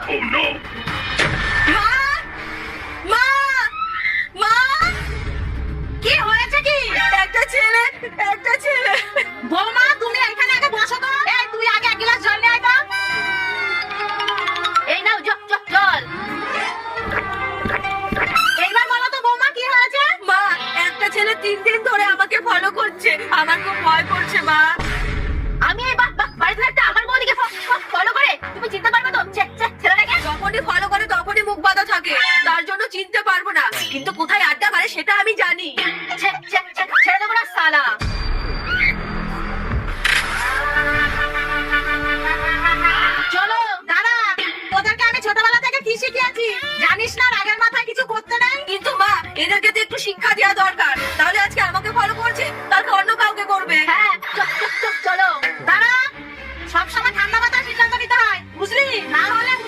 মা মা মা কি হয়েছে কি? একটা ছেলে বৌমা তুমি এখানে আগে বসো তো। এই তুই আগে এক গ্লাস জল নিয়ে আয় তো। এই নাও জল। এইবার বলো তো বৌমা কি হয়েছে? মা একটা ছেলে 3 দিন ধরে আমাকে ফলো করছে, আমার খুব ভয় করছে মা। আমি এই বাড়িতে একটা আমার বউদিকে ফলো করে তুমি চিনতে পারবে তো ছেলেটাকে? যখনই ফলো করে তখনই মুখ বাঁধা থাকে, তার জন্য চিনতে পারবো না, কিন্তু কোথায় আড্ডা মারে সেটা আমি জানি। ছেড়ে দেবো না সালা। চলো দাঁড়া, তোদেরকে আমি ছোটবেলা থেকে কি শিখিয়েছি জানিস না? রাগের মাথায় কিছু করতে নেই। কিন্তু মা এদেরকে তো একটু শিক্ষা দেওয়া দরকার, তাহলে আজকে আমাকে ফলো করছে তাকে অন্য কাউকে করবে। হ্যাঁ চলো দাঁড়া, সবসময় ঠান্ডা মাথায় সিদ্ধান্ত নিতে হয় বুঝলি, না হলে